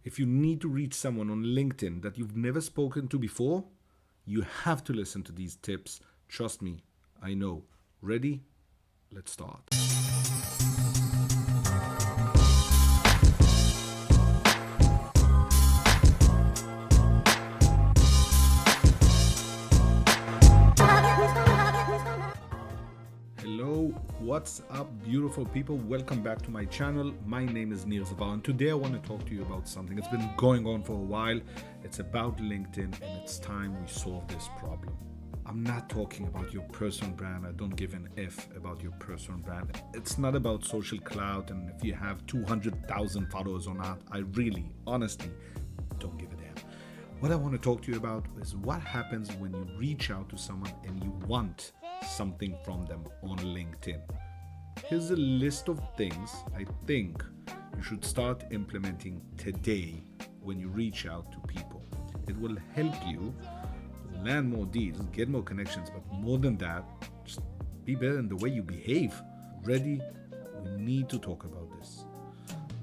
If you need to reach someone on LinkedIn that you've never spoken to before, you have to listen to these tips. Trust me, I know. Ready? Let's start. Hello, what's up, beautiful people? Welcome back to my channel. My name is Zavaro, and today I want to talk to you about something that's been going on for a while. It's about LinkedIn, and it's time we solve this problem. I'm not talking about your personal brand. I don't give an F about your personal brand. It's not about social clout and if you have 200,000 followers or not. I really, honestly, don't give a damn. What I want to talk to you about is what happens when you reach out to someone and you want something from them on LinkedIn. Here's a list of things I think you should start implementing today when you reach out to people. It will help you land more deals, get more connections, but more than that, just be better in the way you behave. Ready? We need to talk about this.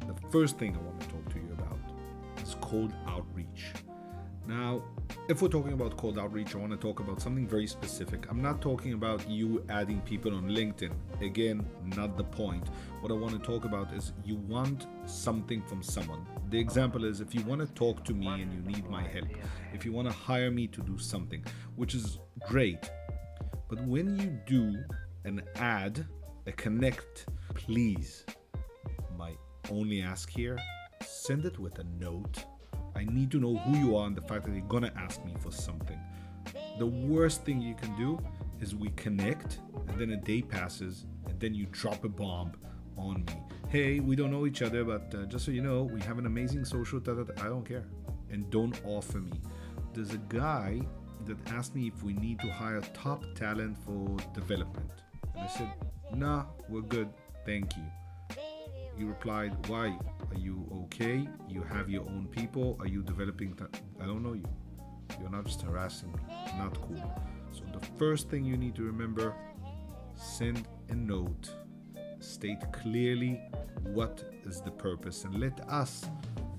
The first thing I want to talk to you about is cold outreach. Now, if we're talking about cold outreach, I want to talk about something very specific. I'm not talking about you adding people on LinkedIn. Again, not the point. What I want to talk about is you want something from someone. The example is if you want to talk to me and you need my help, if you want to hire me to do something, which is great. But when you do an ad, a connect, please, my only ask here, send it with a note. I need to know who you are and the fact that you're gonna ask me for something. The worst thing you can do is we connect and then a day passes and then you drop a bomb on me. Hey, we don't know each other, but just so you know, we have an amazing social. I don't care. And don't offer me. There's a guy that asked me if we need to hire top talent for development. And I said, nah, we're good. Thank you. He replied, why? Are you okay? You have your own people? Are you developing? I don't know you. You're not just harassing me. Not cool. So the first thing you need to remember, send a note. State clearly what is the purpose and let us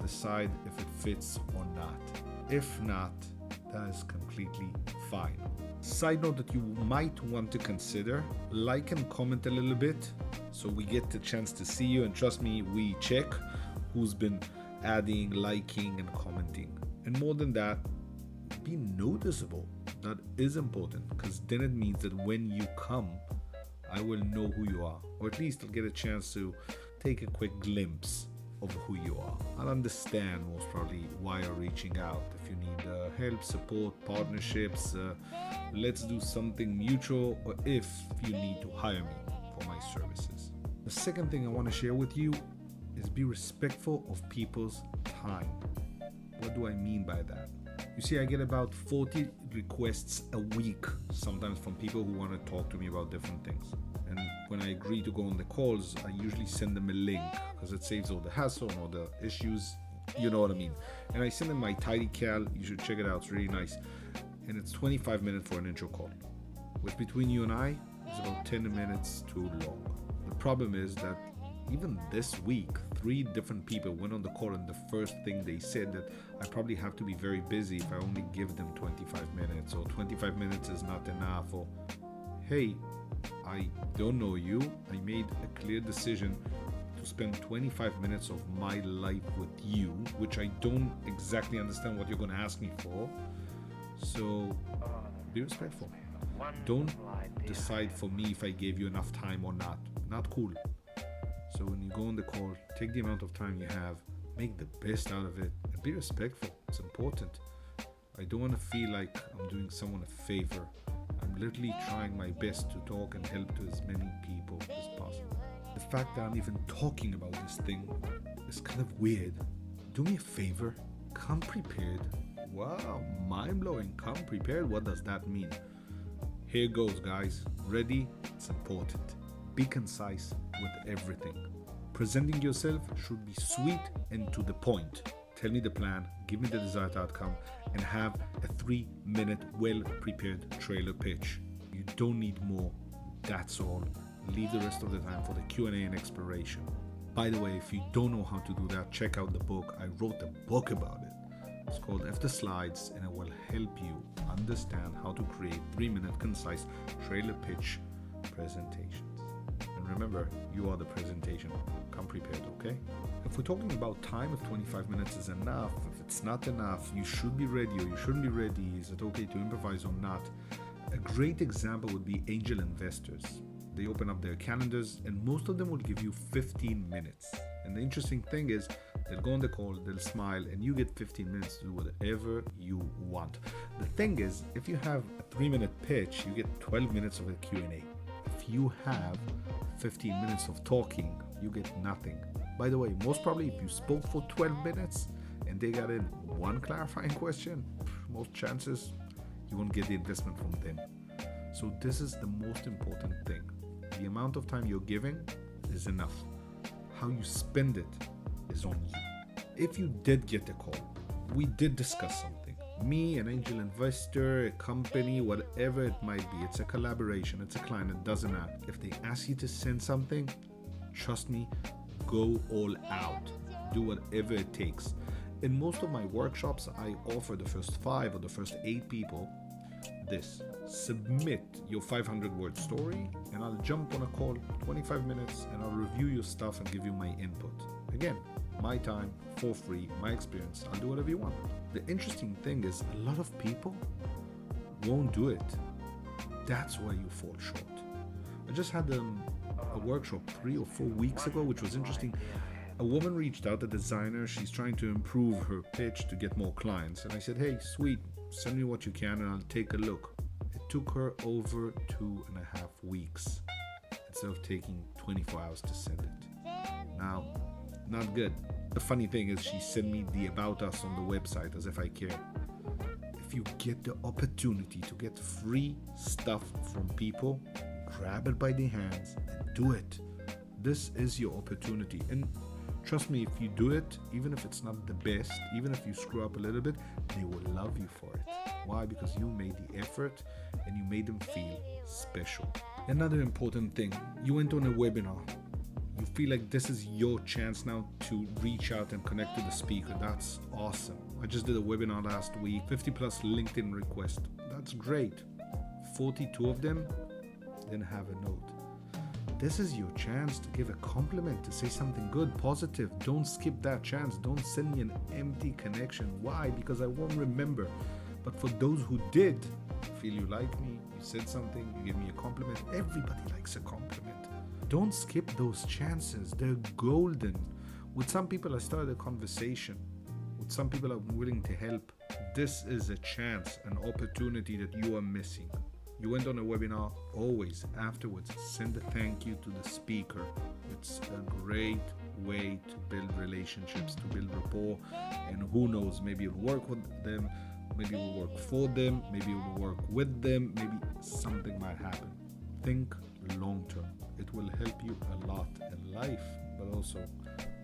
decide if it fits or not. If not, that is completely fine. Side note that you might want to consider, like and comment a little bit so we get the chance to see you, and trust me, we check who's been adding, liking and commenting. And more than that, be noticeable. That is important because then it means that when you come, I will know who you are, or at least I'll get a chance to take a quick glimpse of who you are. I'll understand most probably why you're reaching out. If you need help, support, partnerships, let's do something mutual, or if you need to hire me for my services. The second thing I want to share with you is be respectful of people's time. What do I mean by that? You see, I get about 40 requests a week, sometimes from people who want to talk to me about different things. And when I agree to go on the calls, I usually send them a link because it saves all the hassle and all the issues. You know what I mean? And I send them my tidy cal. You should check it out. It's really nice. And it's 25 minutes for an intro call, which between you and I is about 10 minutes too long. The problem is that even this week, 3 different people went on the call, and the first thing they said that I probably have to be very busy if I only give them 25 minutes, or 25 minutes is not enough, or hey, I don't know you. I made a clear decision to spend 25 minutes of my life with you, which I don't exactly understand what you're going to ask me for. So be respectful. Don't decide for me if I gave you enough time or not. Not cool. So when you go on the call, take the amount of time you have, make the best out of it, and be respectful. It's important. I don't want to feel like I'm doing someone a favor. I'm literally trying my best to talk and help to as many people as possible. The fact that I'm even talking about this thing is kind of weird. Do me a favor, come prepared. Wow, mind-blowing. Come prepared. What does that mean? Here goes, guys. Ready? It's important. Be concise with everything. Presenting yourself should be sweet and to the point. Tell me the plan, give me the desired outcome, and have a 3-minute well-prepared trailer pitch. You don't need more. That's all. Leave the rest of the time for the Q&A and exploration. By the way, if you don't know how to do that, check out the book. I wrote a book about it. It's called After Slides, and it will help you understand how to create 3-minute concise trailer pitch presentations. And remember, you are the presentation. Come prepared, okay? If we're talking about time, if 25 minutes is enough, if it's not enough, you should be ready or you shouldn't be ready. Is it okay to improvise or not? A great example would be angel investors. They open up their calendars and most of them will give you 15 minutes. And the interesting thing is, they'll go on the call, they'll smile, and you get 15 minutes to do whatever you want. The thing is, if you have a 3-minute pitch, you get 12 minutes of a Q&A. If you have 15 minutes of talking, you get nothing. By the way, most probably if you spoke for 12 minutes and they got in one clarifying question, most chances you won't get the investment from them. So this is the most important thing. The amount of time you're giving is enough. How you spend it is on you. If you did get a call, we did discuss something. Me, an angel investor, a company, whatever it might be. It's a collaboration, it's a client, it doesn't matter. If they ask you to send something, trust me, go all out. Do whatever it takes. In most of my workshops, I offer the first 5 or the first 8 people this. Submit your 500-word story and I'll jump on a call 25 minutes and I'll review your stuff and give you my input. Again, my time, for free, my experience. I'll do whatever you want. The interesting thing is a lot of people won't do it. That's why you fall short. I just had a workshop 3 or 4 weeks ago, which was interesting. A woman reached out, a designer. She's trying to improve her pitch to get more clients. And I said, hey, sweet, send me what you can and I'll take a look. It took her over 2.5 weeks instead of taking 24 hours to send it. Now, not good. The funny thing is she sent me the About Us on the website as if I care. If you get the opportunity to get free stuff from people, grab it by the hands and do it. This is your opportunity. And trust me, if you do it, even if it's not the best, even if you screw up a little bit, they will love you for it. Why? Because you made the effort and you made them feel special. Another important thing, you went on a webinar. You feel like this is your chance now to reach out and connect to the speaker. That's awesome. I just did a webinar last week, 50 plus LinkedIn requests. That's great. 42 of them didn't have a note. This is your chance to give a compliment, to say something good, positive. Don't skip that chance. Don't send me an empty connection. Why? Because I won't remember. But for those who did feel you like me, you said something, you gave me a compliment. Everybody likes a compliment. Don't skip those chances. They're golden. With some people, I started a conversation. With some people, I'm willing to help. This is a chance, an opportunity that you are missing. You went on a webinar, always afterwards send a thank you to the speaker. It's a great way to build relationships, to build rapport, and who knows, maybe you'll work with them, maybe you'll work for them, maybe you'll work with them, maybe something might happen. Think long term. It will help you a lot in life, but also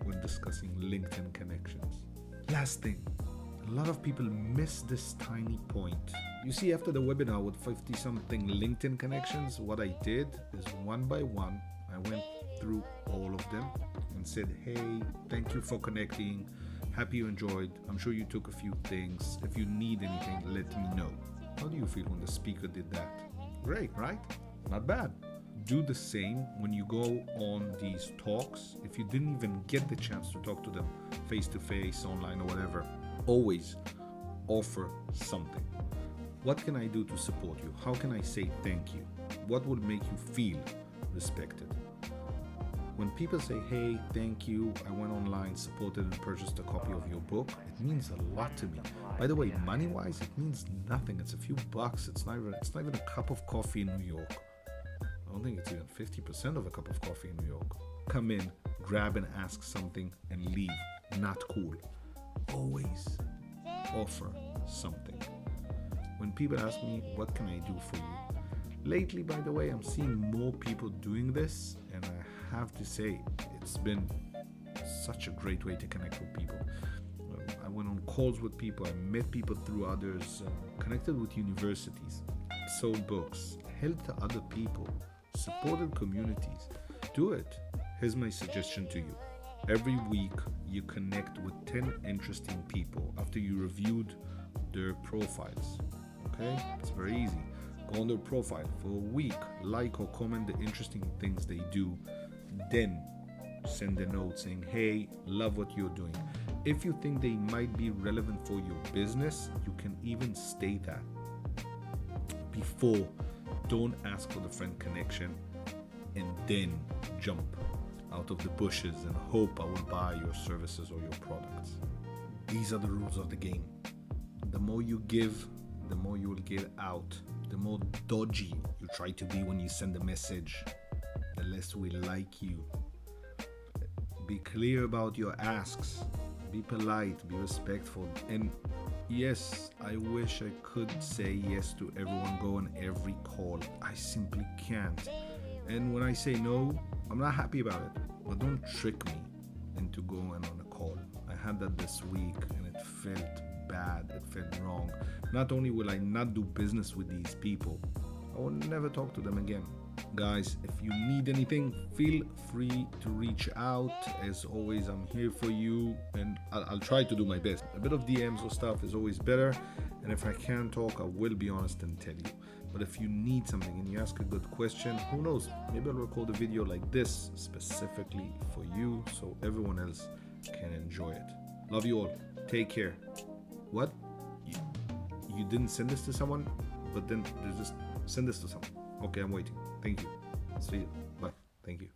when discussing LinkedIn connections. Last thing, a lot of people miss this tiny point. You see, after the webinar with 50 something LinkedIn connections, what I did is one by one, I went through all of them and said, hey, thank you for connecting. Happy you enjoyed. I'm sure you took a few things. If you need anything, let me know. How do you feel when the speaker did that? Great, right? Not bad. Do the same when you go on these talks. If you didn't even get the chance to talk to them face to face, online or whatever, always offer something. What can I do to support you? How can I say thank you? What will make you feel respected? When people say, hey, thank you, I went online, supported and purchased a copy of your book, it means a lot to me. By the way, money-wise, it means nothing. It's a few bucks. It's not even a cup of coffee in New York. I don't think it's even 50% of a cup of coffee in New York. Come in, grab and ask something and leave. Not cool. Always offer something. When people ask me, what can I do for you? Lately, by the way, I'm seeing more people doing this, and I have to say, it's been such a great way to connect with people. I went on calls with people, I met people through others, connected with universities, sold books, helped other people, supported communities. Do it. Here's my suggestion to you. Every week, you connect with 10 interesting people after you reviewed their profiles. Okay? It's very easy. Go on their profile for a week, like or comment the interesting things they do. Then send a note saying, hey, love what you're doing. If you think they might be relevant for your business, you can even state that before. Don't ask for the friend connection and then jump out of the bushes and hope I will buy your services or your products. These are the rules of the game. The more you give, the more you will get out. The more dodgy you try to be when you send a message, the less we like you. Be clear about your asks. Be polite, be respectful. And yes, I wish I could say yes to everyone, go on every call. I simply can't. And when I say no, I'm not happy about it. But don't trick me into going on a call. I had that this week and it felt bad. It felt wrong. Not only will I not do business with these people, I will never talk to them again. Guys, if you need anything, feel free to reach out. As always, I'm here for you and I'll try to do my best. A bit of DMs or stuff is always better. And if I can't talk, I will be honest and tell you. But if you need something and you ask a good question, who knows? Maybe I'll record a video like this specifically for you so everyone else can enjoy it. Love you all. Take care. What? You didn't send this to someone? But then just send this to someone. Okay, I'm waiting. Thank you. See you. Bye. Thank you.